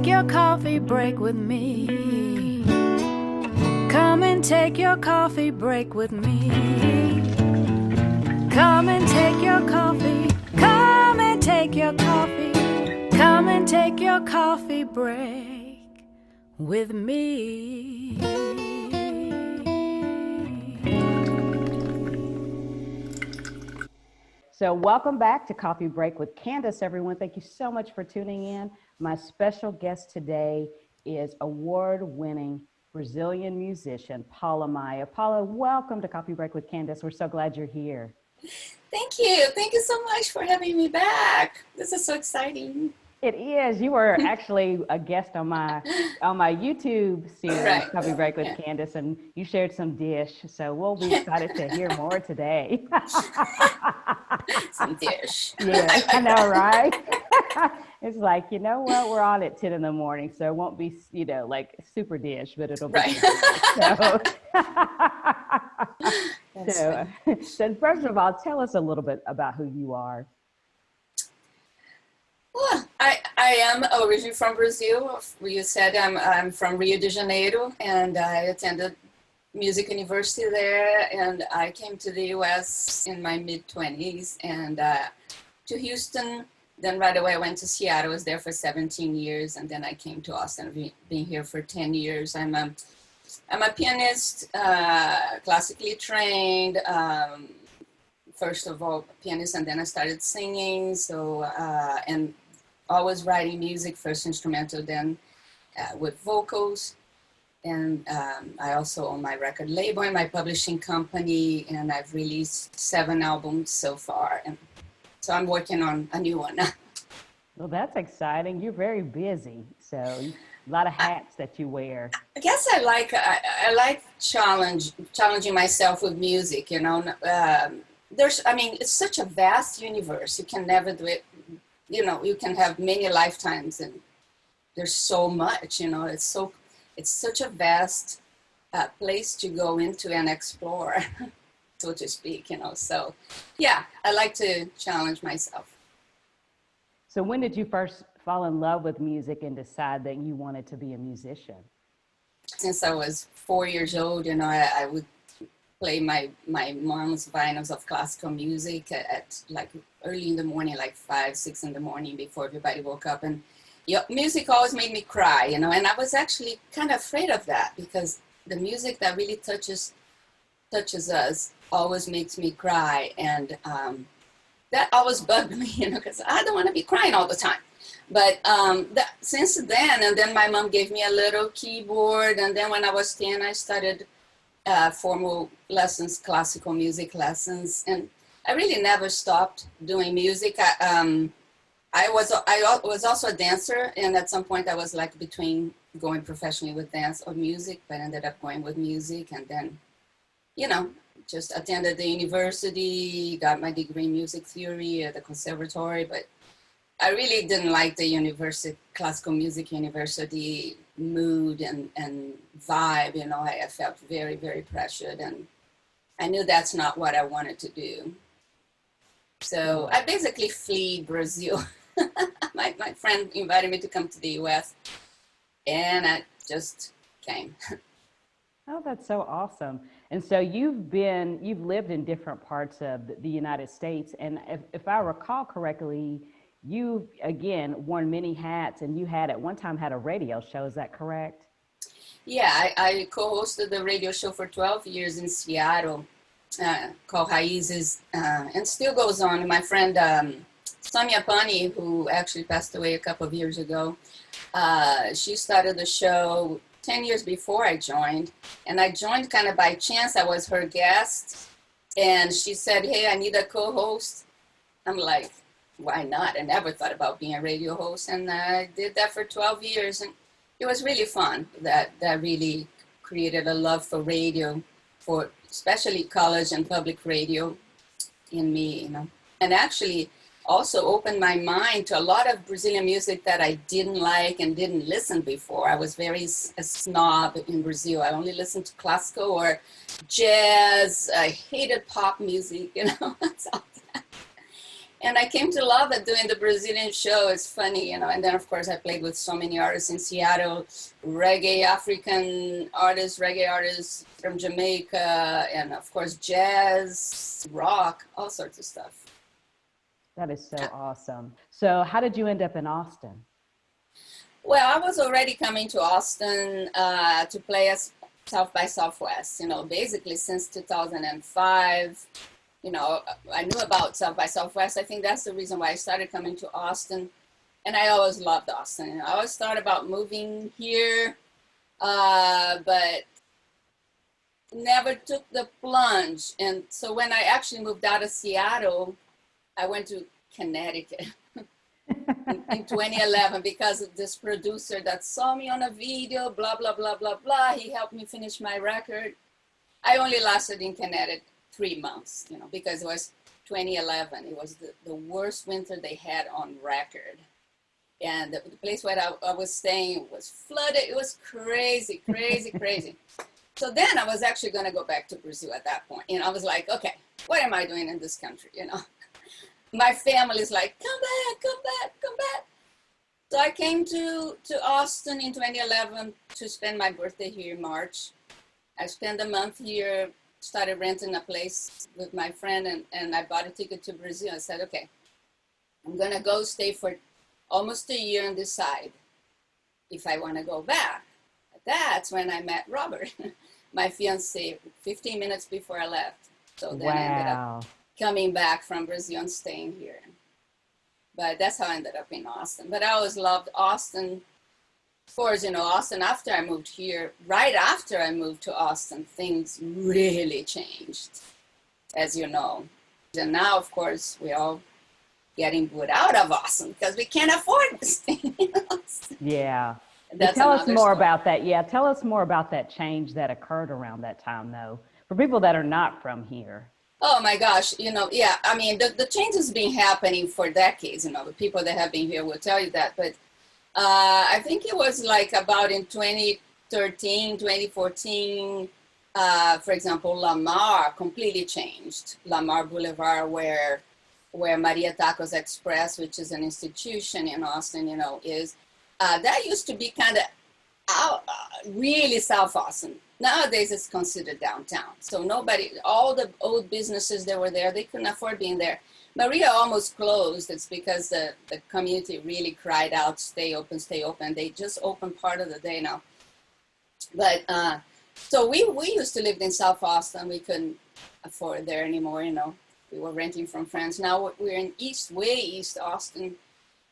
take your coffee break with me. Come and take your coffee break with me. Come and take your coffee. Come and take your coffee. Come and take your coffee break with me. So welcome back to Coffee Break with Candace, everyone. Thank you so much for tuning in. My special guest today is award-winning Brazilian musician, Paula Maia. Paula, welcome to Coffee Break with Candace. We're so glad you're here. Thank you. Thank you so much for having me back. This is so exciting. It is. You were actually a guest on my YouTube series, right. Coffee Break with Candace, and you shared some dish. So we'll be excited to hear more today. Some dish. Yeah, I know, right? It's like, you know what? We're on at 10 in the morning, so it won't be, like super dish, but it'll be right. So first of all, tell us a little bit about who you are. Well, I am originally from Brazil. You said I'm from Rio de Janeiro, and I attended music university there, and I came to the US in my mid-20s and to Houston. Then right away I went to Seattle. I was there for 17 years, and then I came to Austin. I've been here for 10 years. I'm a pianist, classically trained. First of all, pianist, and then I started singing. So and always writing music, first instrumental, then with vocals. And I also own my record label and my publishing company, and I've released 7 albums so far. And so I'm working on a new one. Well, that's exciting. You're very busy. So a lot of hats that you wear. I guess I like challenging myself with music, it's such a vast universe. You can never do it. You can have many lifetimes, and there's so much, it's such a vast place to go into and explore, so to speak, So, yeah, I like to challenge myself. So when did you first fall in love with music and decide that you wanted to be a musician? Since I was 4 years old, I would play my mom's vinyls of classical music at like early in the morning, like 5, 6 in the morning before everybody woke up. And music always made me cry, and I was actually kind of afraid of that, because the music that really touches us always makes me cry. And that always bugged me, because I don't want to be crying all the time. But since then, and then my mom gave me a little keyboard, and then when I was 10, I started formal lessons, classical music lessons, and I really never stopped doing music. I was also a dancer, and at some point I was like between going professionally with dance or music, but ended up going with music, and then, just attended the university, got my degree in music theory at the conservatory, but I really didn't like the classical music university mood and vibe, I felt very, very pressured, and I knew that's not what I wanted to do. So I basically fled Brazil. My friend invited me to come to the US, and I just came. Oh, that's so awesome. And so you've lived in different parts of the United States, and if I recall correctly, you again worn many hats, and you at one time had a radio show. Is that correct? Yeah, I co-hosted the radio show for 12 years in Seattle, called Raízes, and still goes on. My friend Samia Pani, who actually passed away a couple of years ago, she started the show 10 years before I joined, and I joined kind of by chance. I was her guest, and she said, "Hey, I need a co-host." I'm like, why not? I never thought about being a radio host, and I did that for 12 years, and it was really fun. That really created a love for radio, for especially college and public radio in me, and actually also opened my mind to a lot of Brazilian music that I didn't like and didn't listen before. I was very a snob in Brazil. I only listened to classical or jazz. I hated pop music, that's all that. And I came to love it doing the Brazilian show. It's funny, you know. And then, of course, I played with so many artists in Seattle, reggae, African artists, reggae artists from Jamaica, and of course, jazz, rock, all sorts of stuff. That is so awesome. So how did you end up in Austin? Well, I was already coming to Austin to play at South by Southwest, you know, basically since 2005. You know, I knew about South by Southwest. I think that's the reason why I started coming to Austin. And I always loved Austin. I always thought about moving here, but never took the plunge. And so when I actually moved out of Seattle, I went to Connecticut in 2011 because of this producer that saw me on a video, blah, blah, blah, blah, blah. He helped me finish my record. I only lasted in Connecticut 3 months, you know, because it was 2011. It was the worst winter they had on record. And the place where I was staying was flooded. It was crazy, crazy, crazy. So then I was actually going to go back to Brazil at that point. And I was like, okay, what am I doing in this country, you know? My family's like, come back, come back, come back. So I came to Austin in 2011 to spend my birthday here in March. I spent a month here, started renting a place with my friend, and I bought a ticket to Brazil. I said, okay, I'm gonna go stay for almost a year and decide if I wanna go back. That's when I met Robert, my fiance, 15 minutes before I left. So then I ended up coming back from Brazil and staying here. But that's how I ended up in Austin. But I always loved Austin. Of course, you know, Austin, after I moved here, right after I moved to Austin, things really changed, as you know. And now, of course, we're all getting booed out of Austin because we can't afford this thing. Yeah. That's tell us more story. about that. Yeah, tell us more about that change that occurred around that time, though, for people that are not from here. Oh my gosh, you know, yeah, I mean, the change has been happening for decades, you know, the people that have been here will tell you that, but I think it was like about in 2013, 2014, for example, Lamar completely changed. Lamar Boulevard, where Maria Tacos Express, which is an institution in Austin, you know, is, that used to be kind of out, really South Austin. Nowadays it's considered downtown. So nobody, all the old businesses that were there, they couldn't afford being there. Maria almost closed. It's because the community really cried out, stay open, stay open. They just open part of the day now. But so we used to live in South Austin. We couldn't afford there anymore, you know. We were renting from friends. Now we're in way East Austin.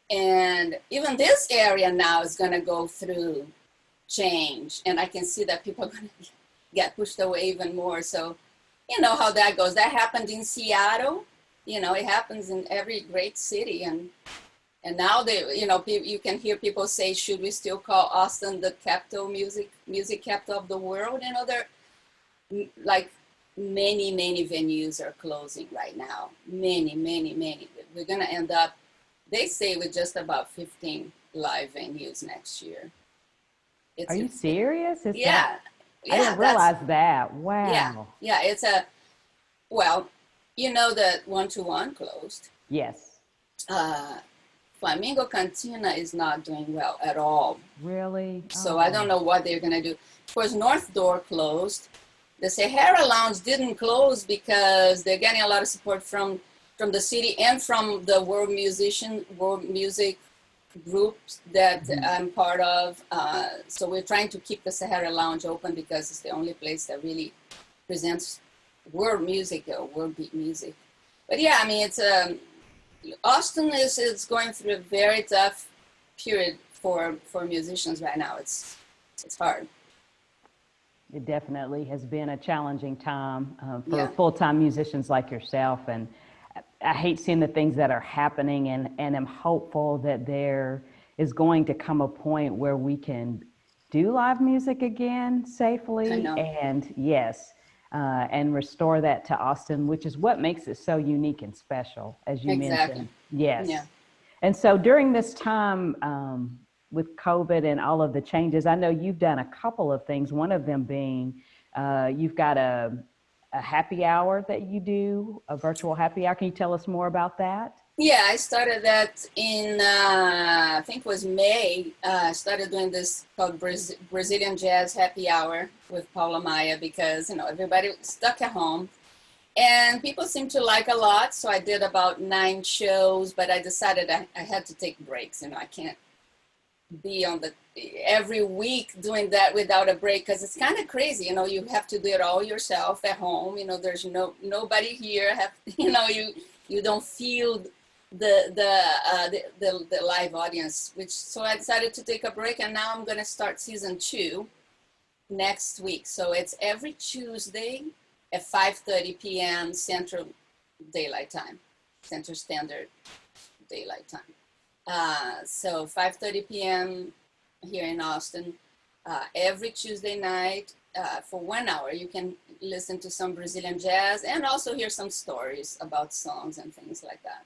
And even this area now is going to go through change. And I can see that people are going to get pushed away even more. So you know how that goes. That happened in Seattle. You know, it happens in every great city. And now they, you know, you can hear people say, should we still call Austin the capital, music capital of the world? You know, there, like many venues are closing right now. Many. We're going to end up, they say, with just about 15 live venues next year. Are you serious? Yeah. I didn't realize that. Wow. Yeah, it's well, you know that 121 closed. Yes. Flamingo Cantina is not doing well at all. Really? So I don't know what they're going to do. Of course, North Door closed. The Sahara Lounge didn't close because they're getting a lot of support from the city and from the world music groups that I'm part of. So we're trying to keep the Sahara Lounge open because it's the only place that really presents world music or world beat music. But yeah, I mean, it's Austin is going through a very tough period for musicians right now. It's hard. It definitely has been a challenging time for full-time musicians like yourself. And I hate seeing the things that are happening, and I'm hopeful that there is going to come a point where we can do live music again safely. And yes, and restore that to Austin, which is what makes it so unique and special, as you mentioned. Yes. Yeah. And so during this time with COVID and all of the changes, I know you've done a couple of things, one of them being you've got a happy hour that you do, a virtual happy hour. Can you tell us more about that? Yeah, I started that in, I think it was May. I started doing this called Brazilian Jazz Happy Hour with Paula Maia because, everybody was stuck at home. And people seem to like a lot. So I did about 9 shows, but I decided I had to take breaks. I can't be on the every week doing that without a break because it's kind of crazy. You have to do it all yourself at home. There's nobody here. You don't feel the live audience, so I decided to take a break, and now I'm going to start season 2 next week. So it's every Tuesday at 5:30 p.m. Central Daylight Time, Central Standard Daylight Time. So 5:30 p.m. here in Austin, every Tuesday night for 1 hour. You can listen to some Brazilian jazz and also hear some stories about songs and things like that.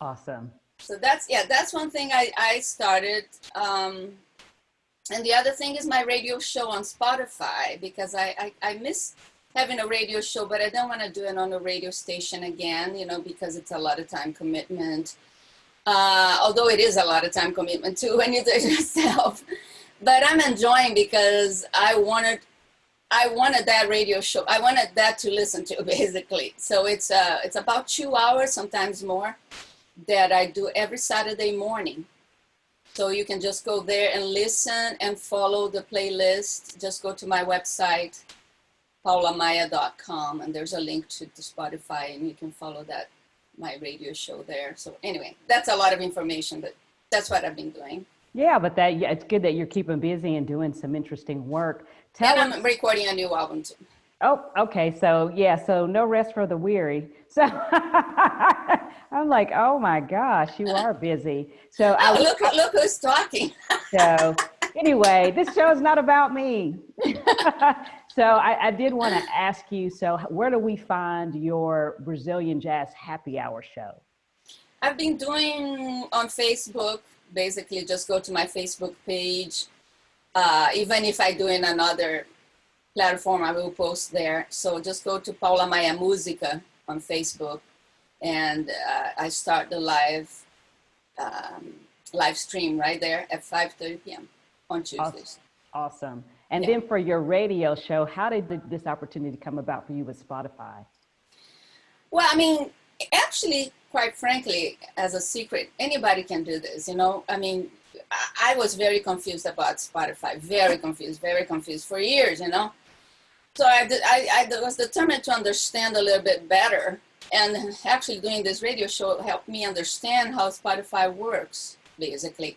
Awesome. So that's one thing I started. And the other thing is my radio show on Spotify, because I miss having a radio show, but I don't want to do it on a radio station again, because it's a lot of time commitment. Although it is a lot of time commitment too when you do it yourself. But I'm enjoying because I wanted that radio show. I wanted that to listen to, basically. So it's about 2 hours, sometimes more, that I do every Saturday morning. So you can just go there and listen and follow the playlist. Just go to my website, paulamaya.com, and there's a link to Spotify, and you can follow my radio show there. So anyway, that's a lot of information, but that's what I've been doing. Yeah, but it's good that you're keeping busy and doing some interesting work. I'm recording a new album too. Oh, okay. So so no rest for the weary. So I'm like, oh my gosh, you are busy. So look who's talking. So anyway, this show is not about me. So I did want to ask you, so where do we find your Brazilian Jazz Happy Hour show? I've been doing on Facebook. Basically, just go to my Facebook page. Even if I do in another platform, I will post there. So just go to Paula Maia Música on Facebook, and I start the live stream right there at 5:30 p.m. on Tuesdays. Awesome. And then for your radio show, how did this opportunity come about for you with Spotify? Well, actually, quite frankly, as a secret, anybody can do this, I was very confused about Spotify, very confused for years, So I was determined to understand a little bit better, and actually doing this radio show helped me understand how Spotify works, basically.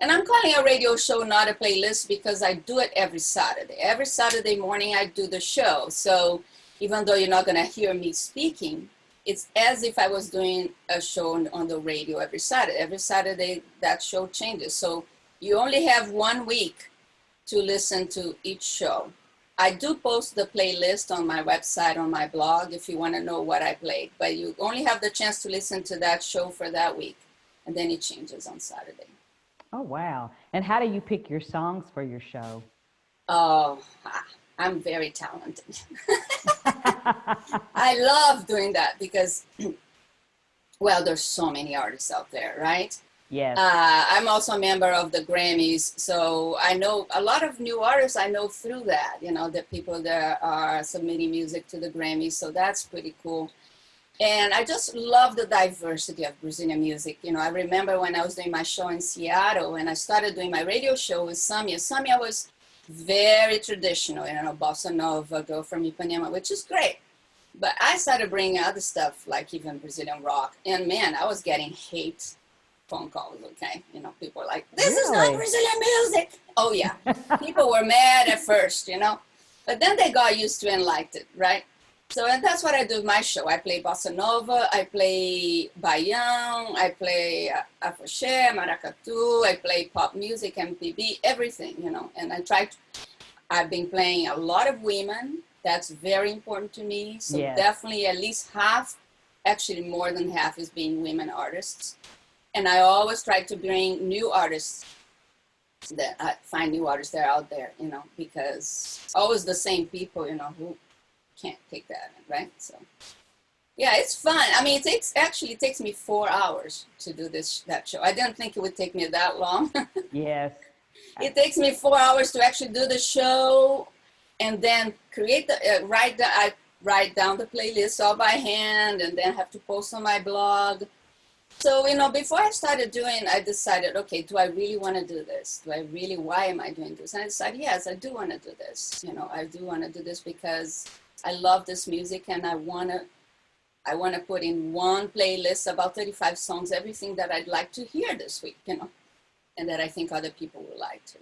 And I'm calling a radio show not a playlist because I do it every Saturday. Every Saturday morning I do the show. So even though you're not going to hear me speaking, it's as if I was doing a show on the radio every Saturday. Every Saturday that show changes. So you only have 1 week to listen to each show. I do post the playlist on my website, on my blog, if you want to know what I played. But you only have the chance to listen to that show for that week. And then it changes on Saturday. Oh, wow. And how do you pick your songs for your show? Oh, I'm very talented. I love doing that because, well, there's so many artists out there, right? Yes. I'm also a member of the Grammys, so I know a lot of new artists I know through that, the people that are submitting music to the Grammys, so that's pretty cool. And I just love the diversity of Brazilian music. I remember when I was doing my show in Seattle and I started doing my radio show with Samia. Samia was very traditional, bossa nova, girl from Ipanema, which is great. But I started bringing other stuff, like even Brazilian rock. And man, I was getting hate phone calls, okay? People were like, this is not Brazilian music. Oh yeah, people were mad at first, but then they got used to it and liked it, right? So, and that's what I do with my show. I play bossa nova, I play baião, I play afoxé, maracatu, I play pop music, MPB, everything, and I've been playing a lot of women. That's very important to me. So definitely at least half, actually more than half, is being women artists. And I always try to bring new artists, that I find new artists that are out there, because it's always the same people, who can't take that, right? So Yeah, it's fun. I mean, it takes me 4 hours to do that show. I didn't think it would take me that long. Yes. It takes me 4 hours to actually do the show, and then create the I write down the playlist all by hand, and then have to post on my blog. So, before I started doing, I decided, okay, do I really want to do this? Why am I doing this? And I decided, yes, I do want to do this. I do want to do this because I love this music, and I want to put in one playlist about 35 songs, everything that I'd like to hear this week, and that I think other people would like to.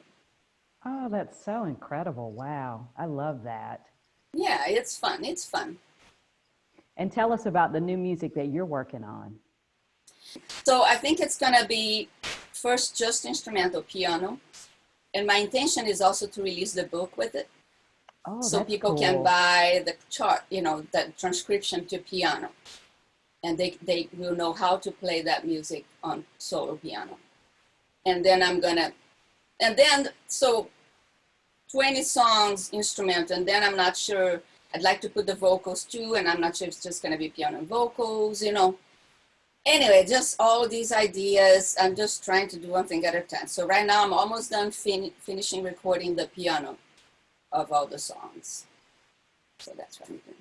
Oh, that's so incredible. Wow. I love that. Yeah, it's fun. It's fun. And tell us about the new music that you're working on. So I think it's going to be first just instrumental piano. And my intention is also to release the book with it. Oh, so that's people cool. can buy the chart, the transcription to piano. And they will know how to play that music on solo piano. And then so 20 songs instrumental, and then I'm not sure, I'd like to put the vocals too, and I'm not sure if it's just going to be piano and vocals, Anyway, just all these ideas, I'm just trying to do one thing at a time. So right now I'm almost done finishing recording the piano of all the songs. So that's what I'm doing.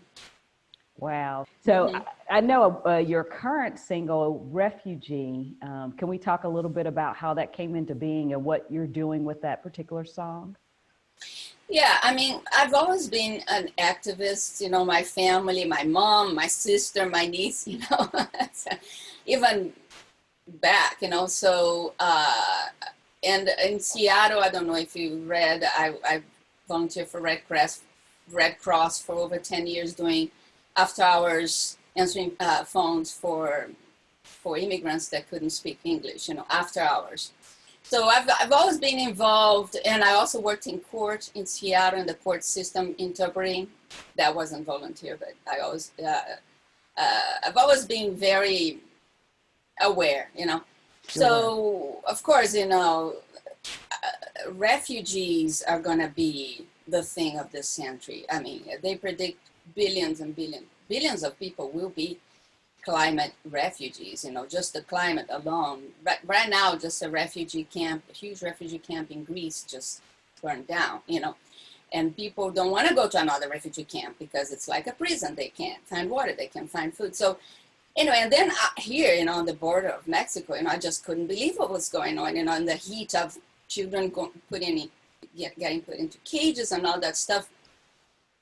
Wow. So I know your current single, Refugee, can we talk a little bit about how that came into being and what you're doing with that particular song? Yeah, I mean, I've always been an activist, my family, my mom, my sister, my niece, even back, so, and in Seattle, I don't know if you read, I volunteered for Red Cross for over 10 years doing after hours answering phones for immigrants that couldn't speak English, after hours. So I've always been involved, and I also worked in court in Seattle in the court system interpreting. That wasn't volunteer, but I've always been very aware, Sure. So of course, refugees are going to be the thing of this century. I mean, they predict billions and billions of people will be climate refugees, just the climate alone. Right now, just a huge refugee camp in Greece just burned down, and people don't want to go to another refugee camp because it's like a prison. They can't find water, they can't find food. So anyway, and then here, on the border of Mexico, I just couldn't believe what was going on, in the heat of children getting put into cages and all that stuff.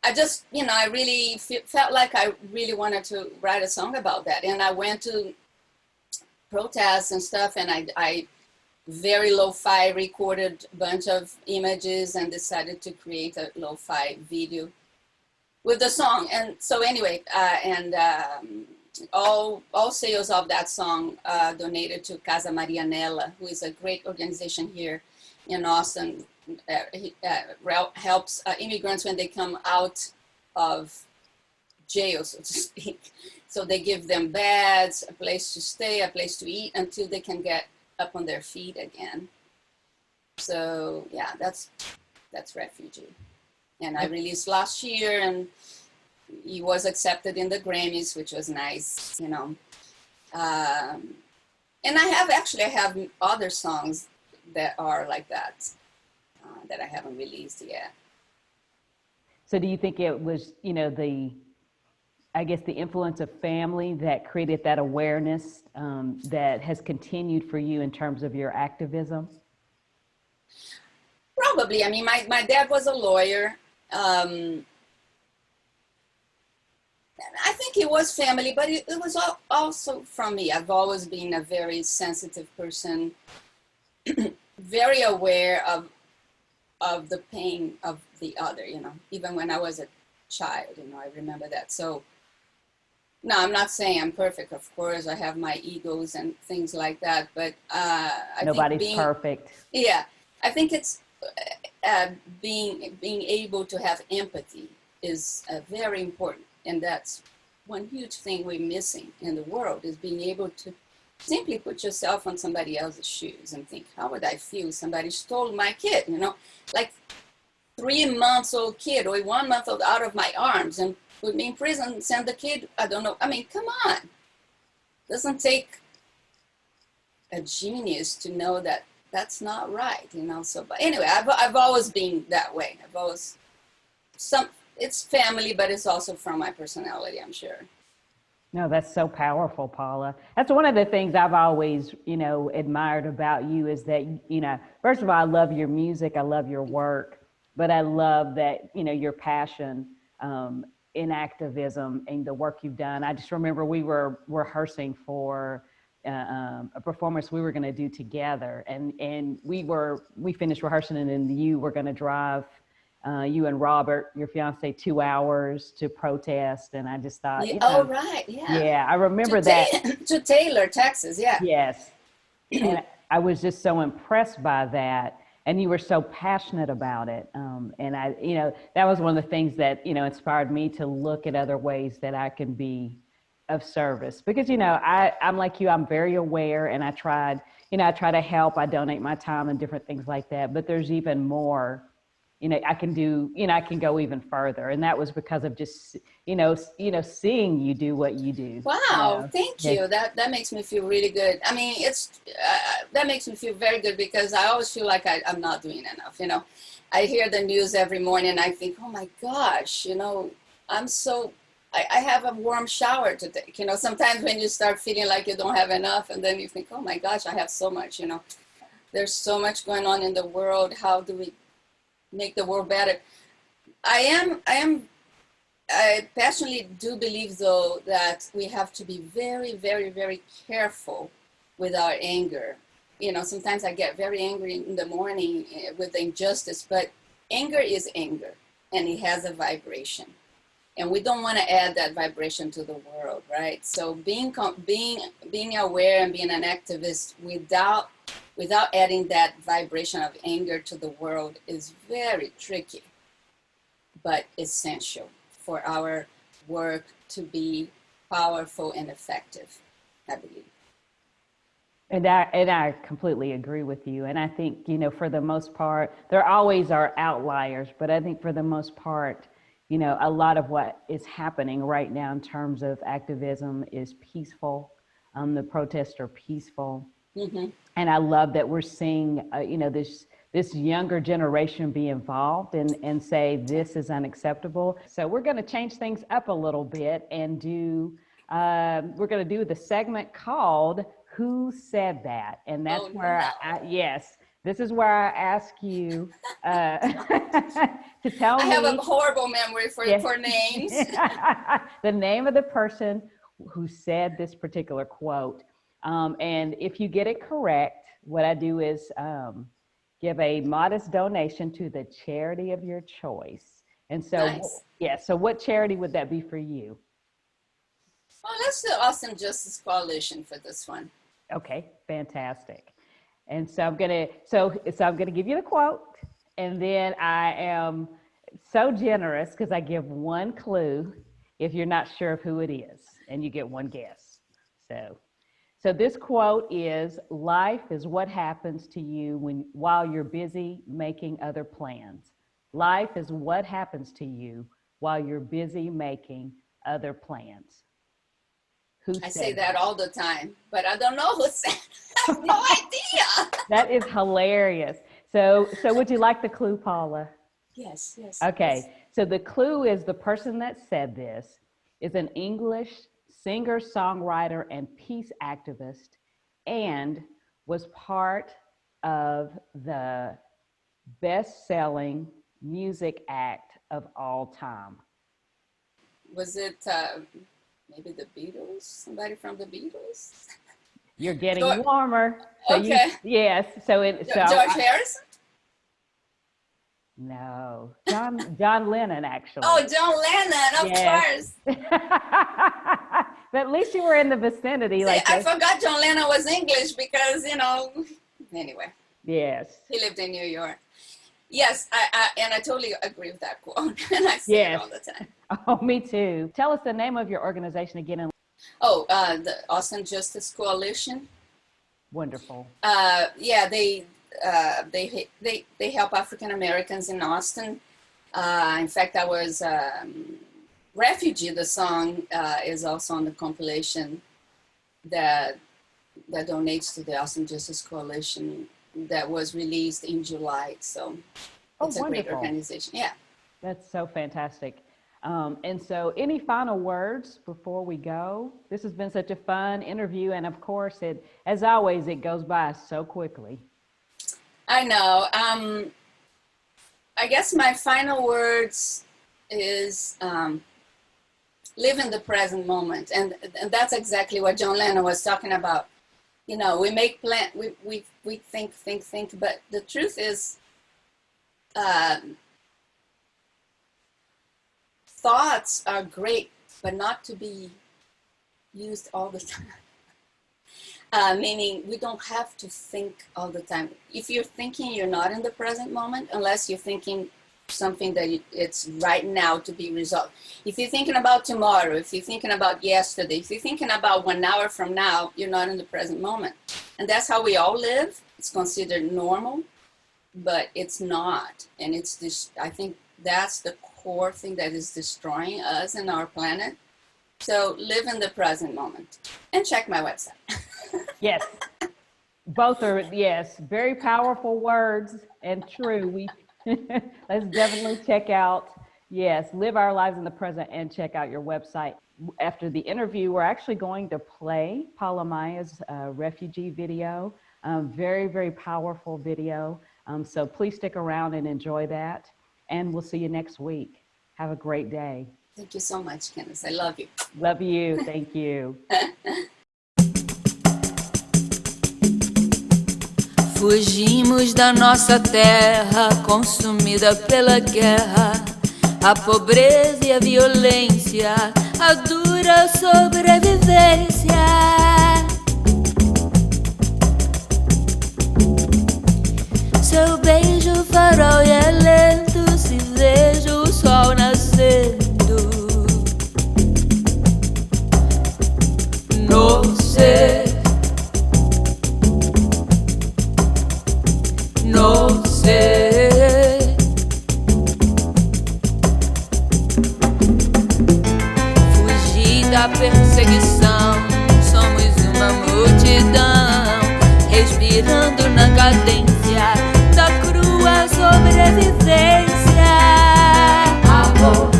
I just, I really felt like I really wanted to write a song about that. And I went to protests and stuff, and I very lo-fi recorded a bunch of images and decided to create a lo-fi video with the song. And so anyway, all sales of that song donated to Casa Marianela, who is a great organization here in Austin. Helps immigrants when they come out of jail, so to speak. So they give them beds, a place to stay, a place to eat until they can get up on their feet again. So yeah, that's Refugee. And I released last year, and he was accepted in the Grammys, which was nice, And I have other songs that are like that. That I haven't released yet. So do you think it was, the influence of family that created that awareness that has continued for you in terms of your activism? Probably. I mean, my dad was a lawyer. I think it was family, but it was also from me. I've always been a very sensitive person, very aware of the pain of the other, even when I was a child, I remember that. So, no, I'm not saying I'm perfect. Of course, I have my egos and things like that, but nobody's perfect. Yeah, I think it's being able to have empathy is very important, and that's one huge thing we're missing in the world, is being able to simply put yourself on somebody else's shoes and think, how would I feel if somebody stole my kid, Like, 3-month-old kid or 1 month old out of my arms and put me in prison, send the kid, I don't know. I mean, come on. Doesn't take a genius to know that that's not right, you know. So, but anyway, I've always been that way. I've always, it's family, but it's also from my personality, I'm sure. No, that's so powerful, Paula. That's one of the things I've always, you know, admired about you is that, you know, first of all, I love your music, I love your work, but I love that, you know, your passion in activism and the work you've done. I just remember we were rehearsing for a performance we were going to do together, and we finished rehearsing, and then you were going to drive. You and Robert, your fiance, 2 hours to protest. And I just thought, Yeah, you know, oh, right. Yeah. yeah, I remember that. To Taylor, Texas. Yeah. Yes. And I was just so impressed by that. And you were so passionate about it. And I, you know, that was one of the things that, you know, inspired me to look at other ways that I can be of service. Because, you know, I'm like you, I'm very aware, and I try to help. I donate my time and different things like that. But there's even more, you know, I can do, you know, I can go even further. And that was because of just, you know, seeing you do what you do. Wow. You know? Thank you. That makes me feel really good. I mean, that makes me feel very good, because I always feel like I'm not doing enough. You know, I hear the news every morning and I think, oh my gosh, you know, I have a warm shower to take. You know, sometimes when you start feeling like you don't have enough, and then you think, oh my gosh, I have so much, you know, there's so much going on in the world. How do we make the world better? I passionately do believe, though, that we have to be very, very, very careful with our anger. You know, sometimes I get very angry in the morning with the injustice, but anger is anger, and it has a vibration. And we don't want to add that vibration to the world, right? So being aware and being an activist without adding that vibration of anger to the world is very tricky, but essential for our work to be powerful and effective, I believe. And I completely agree with you. And I think, you know, for the most part, there always are outliers, but I think for the most part, you know, a lot of what is happening right now in terms of activism is peaceful. The protests are peaceful. Mm-hmm. And I love that we're seeing, you know, this younger generation be involved and say this is unacceptable. So we're going to change things up a little bit and we're going to do the segment called Who Said That? And that's yes, this is where I ask you to tell me. I have a horrible memory for names. The name of the person who said this particular quote. And if you get it correct, what I do is give a modest donation to the charity of your choice. And so, nice. So what charity would that be for you? Well, let's do Austin Justice Coalition for this one. Okay, fantastic. And so I'm gonna give you the quote, and then I am so generous because I give one clue if you're not sure of who it is, and you get one guess. So this quote is, "Life is what happens to you while you're busy making other plans. Life is what happens to you while you're busy making other plans." I say that all the time, but I don't know who said it. I have no idea. That is hilarious. So would you like the clue, Paula? Yes. Okay, yes. So the clue is the person that said this is an English singer, songwriter, and peace activist, and was part of the best-selling music act of all time. Was it maybe the Beatles? Somebody from the Beatles? You're getting warmer. So okay. Yes. George Harrison? No, John Lennon, actually. Oh, John Lennon, of course. But at least you were in the vicinity. See, I forgot John Lennon was English because, you know, anyway. Yes. He lived in New York. Yes, I totally agree with that quote. And I say it all the time. Oh, me too. Tell us the name of your organization again. The Austin Justice Coalition. Wonderful. Yeah, they they help African Americans in Austin. In fact, I was Refugee. The song is also on the compilation that donates to the Austin Justice Coalition that was released in July. So it's a great organization. Yeah. That's so fantastic. And so any final words before we go? This has been such a fun interview. And of course, as always, it goes by so quickly. I know. I guess my final words is live in the present moment. And that's exactly what John Lennon was talking about. You know, we make plans, we think, but the truth is, thoughts are great, but not to be used all the time. Meaning we don't have to think all the time. If you're thinking, you're not in the present moment, unless you're thinking something that it's right now to be resolved. If you're thinking about tomorrow, if you're thinking about yesterday, if you're thinking about 1 hour from now, you're not in the present moment. And that's how we all live. It's considered normal, but it's not. And it's this, I think that's the core thing that is destroying us and our planet. So live in the present moment and check my website. Yes, both are, yes, very powerful words and true. Let's definitely check out, yes, live our lives in the present and check out your website. After the interview, we're actually going to play Paula Maya's Refugee video. Very, very powerful video. So please stick around and enjoy that. And we'll see you next week. Have a great day. Thank you so much, Candace. I love you. Love you. Thank you. Fugimos da nossa terra, consumida pela guerra, a pobreza e a violência, a dura sobrevivência. Seu beijo, farol e alento, se vejo o sol nascendo. No sé. No sé. Fugir da perseguição, somos uma multidão, respirando na cadência da crua sobrevivência. Amor,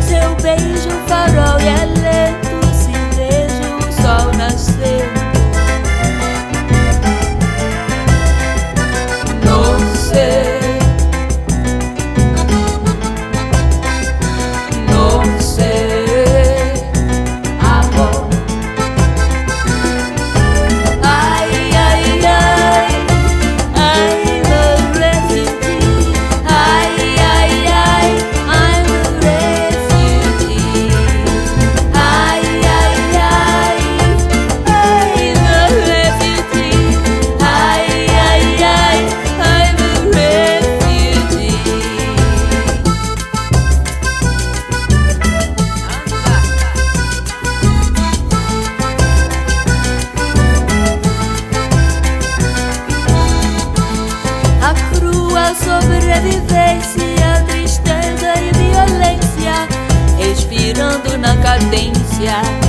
seu beijo, farol e alento, se vejo o sol nascer. Sobrevivência, tristeza e violência, respirando na cadência